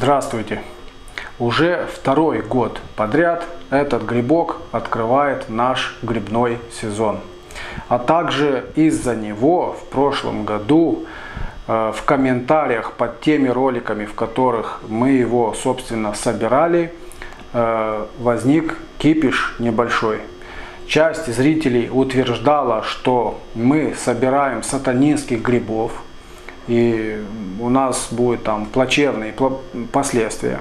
Здравствуйте! Уже второй год подряд этот грибок открывает наш грибной сезон. А также из-за него в прошлом году в комментариях под теми роликами, в которых мы его, собственно, собирали, возник кипиш небольшой. Часть зрителей утверждала, что мы собираем сатанинских грибов, и у нас будут там плачевные последствия.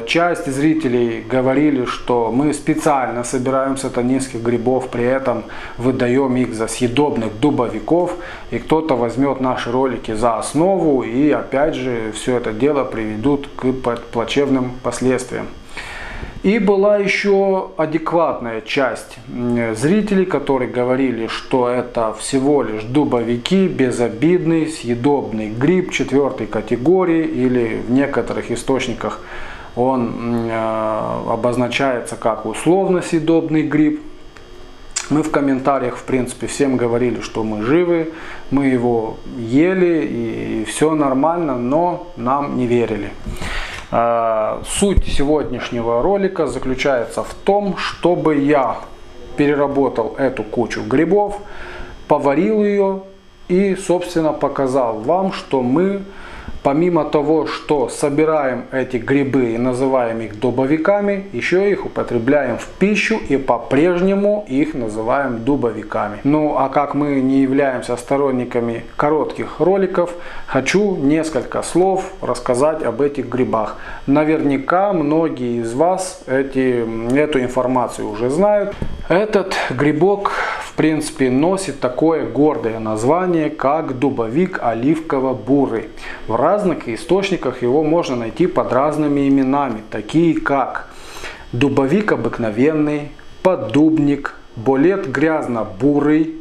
Часть зрителей говорили, что мы специально собираем сатанинских грибов, при этом выдаем их за съедобных дубовиков, и кто-то возьмет наши ролики за основу, и опять же все это дело приведут к плачевным последствиям. И была еще адекватная часть зрителей, которые говорили, что это всего лишь дубовики, безобидный, съедобный гриб 4 категории, или в некоторых источниках он обозначается как условно съедобный гриб. Мы в комментариях, в принципе, всем говорили, что мы живы, мы его ели и все нормально, но нам не верили. Суть сегодняшнего ролика заключается в том, чтобы я переработал эту кучу грибов, поварил ее и, собственно, показал вам, что мы, помимо того, что собираем эти грибы и называем их дубовиками, еще их употребляем в пищу и по-прежнему их называем дубовиками. Ну а как мы не являемся сторонниками коротких роликов, хочу несколько слов рассказать об этих грибах. Наверняка многие из вас эту информацию уже знают. Этот грибок, в принципе, носит такое гордое название, как дубовик оливково-бурый. В разных источниках его можно найти под разными именами, такие как дубовик обыкновенный, поддубник, болет грязно-бурый.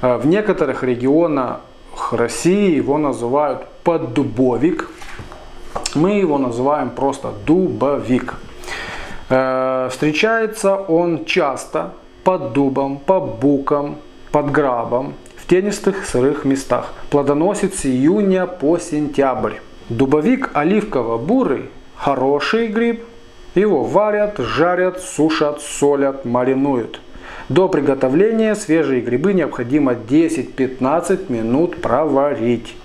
В некоторых регионах России его называют поддубовик. Мы его называем просто дубовик. Встречается он часто под дубом, по букам, под грабом, в тенистых сырых местах. Плодоносит с июня по сентябрь. Дубовик оливково-бурый – хороший гриб. Его варят, жарят, сушат, солят, маринуют. До приготовления свежие грибы необходимо 10-15 минут проварить.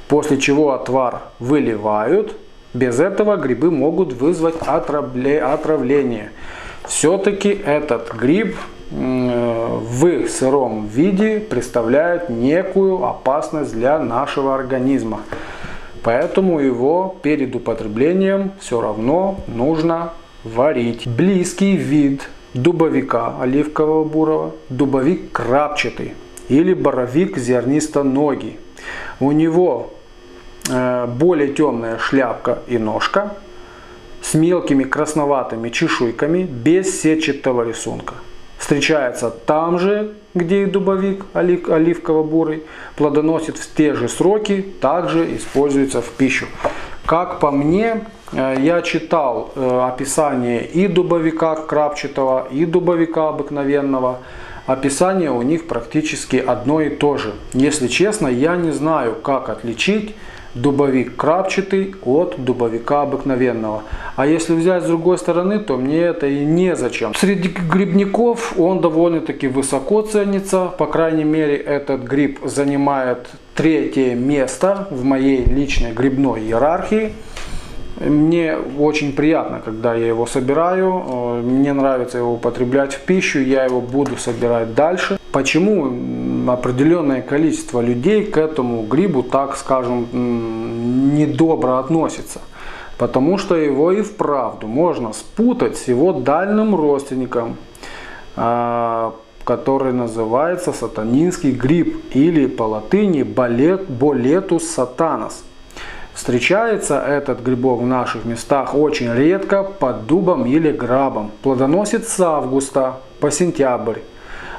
После чего отвар выливают. Без этого грибы могут вызвать отравление. Все-таки этот гриб в сыром виде представляет некую опасность для нашего организма. Поэтому его перед употреблением все равно нужно варить. Близкий вид дубовика оливкового-бурого – дубовик крапчатый или боровик зернистоногий. У него более темная шляпка и ножка с мелкими красноватыми чешуйками, без сетчатого рисунка. Встречается там же, где и дубовик оливково-бурый, плодоносит в те же сроки, также используется в пищу. Как по мне, я читал описание и дубовика крапчатого, и дубовика обыкновенного. Описание у них практически одно и то же. Если честно, я не знаю, как отличить дубовик крапчатый от дубовика обыкновенного. А если взять с другой стороны, то мне это и незачем. Среди грибников он довольно-таки высоко ценится. По крайней мере, этот гриб занимает 3-е место в моей личной грибной иерархии. Мне очень приятно, когда я его собираю. Мне нравится его употреблять в пищу. Я его буду собирать дальше. Почему определенное количество людей к этому грибу, так скажем, недобро относится? Потому что его и вправду можно спутать с его дальним родственником, который называется сатанинский гриб, или по латыни болетус сатанас. Встречается этот грибок в наших местах очень редко под дубом или грабом. Плодоносит с августа по сентябрь.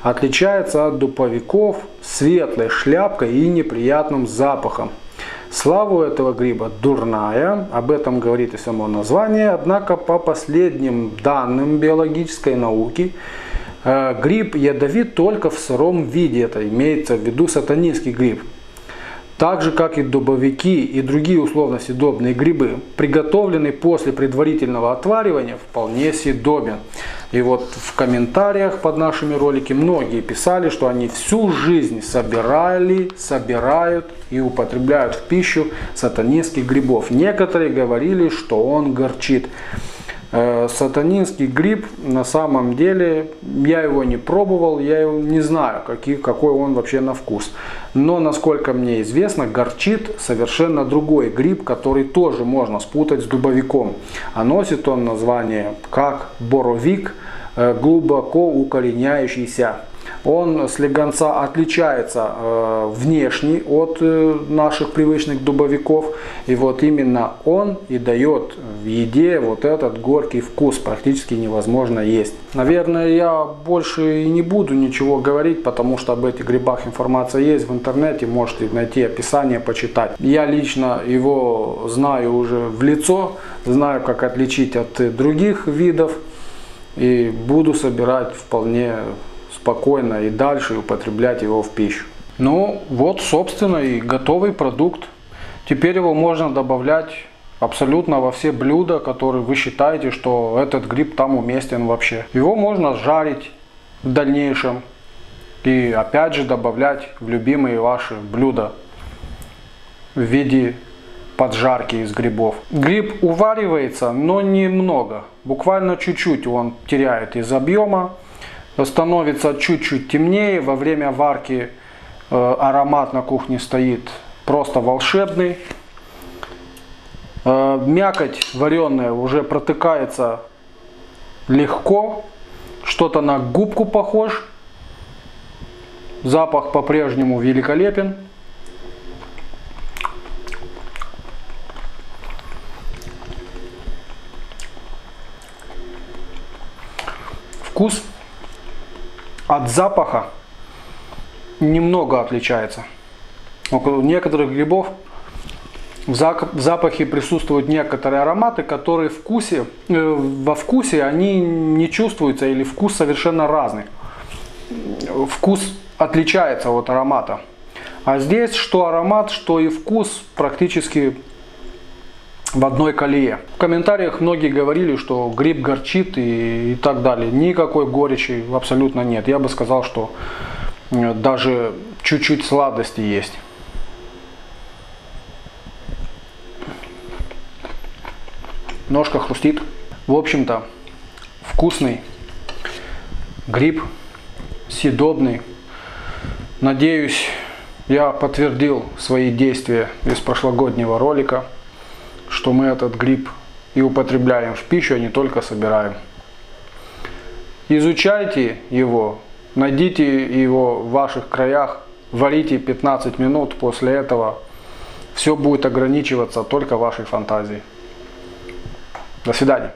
Отличается от дубовиков светлой шляпкой и неприятным запахом. Слава у этого гриба дурная, об этом говорит и само название, однако по последним данным биологической науки, гриб ядовит только в сыром виде, это имеется в виду сатанинский гриб. так же как и дубовики и другие условно-съедобные грибы, приготовленный после предварительного отваривания, вполне съедобен. И вот в комментариях под нашими роликами многие писали, что они всю жизнь собирают и употребляют в пищу сатанинских грибов. Некоторые говорили, что он горчит. Сатанинский гриб, на самом деле, я его не пробовал, я его не знаю, какой он вообще на вкус. Но, насколько мне известно, горчит совершенно другой гриб, который тоже можно спутать с дубовиком. А носит он название как боровик, глубоко укореняющийся. Он слегонца отличается внешне от наших привычных дубовиков. И вот именно он и дает в еде вот этот горький вкус. Практически невозможно есть. Наверное, я больше и не буду ничего говорить, потому что об этих грибах информация есть в интернете. Можете найти описание, почитать. Я лично его знаю уже в лицо. Знаю, как отличить от других видов. И буду собирать вполне спокойно и дальше употреблять его в пищу. Ну вот, собственно, и готовый продукт. Теперь его можно добавлять абсолютно во все блюда, которые вы считаете, что этот гриб там уместен вообще. Его можно жарить в дальнейшем и опять же добавлять в любимые ваши блюда в виде поджарки из грибов. Гриб уваривается, но немного. Буквально чуть-чуть он теряет из объема. Становится чуть-чуть темнее. Во время варки аромат на кухне стоит просто волшебный. Мякоть вареная уже протыкается легко. Что-то на губку похож. Запах по-прежнему великолепен. Вкус от запаха немного отличается. У некоторых грибов в запахе присутствуют некоторые ароматы, которые во вкусе они не чувствуются или вкус совершенно разный. Вкус отличается от аромата. А здесь что аромат, что и вкус практически в одной колее. В комментариях многие говорили, что гриб горчит и так далее. Никакой горечи абсолютно нет. Я бы сказал, что даже чуть-чуть сладости есть. Ножка хрустит. В общем-то, вкусный гриб, съедобный. Надеюсь, я подтвердил свои действия из прошлогоднего ролика, что мы этот гриб и употребляем в пищу, а не только собираем. Изучайте его, найдите его в ваших краях, варите 15 минут, после этого все будет ограничиваться только вашей фантазией. До свидания.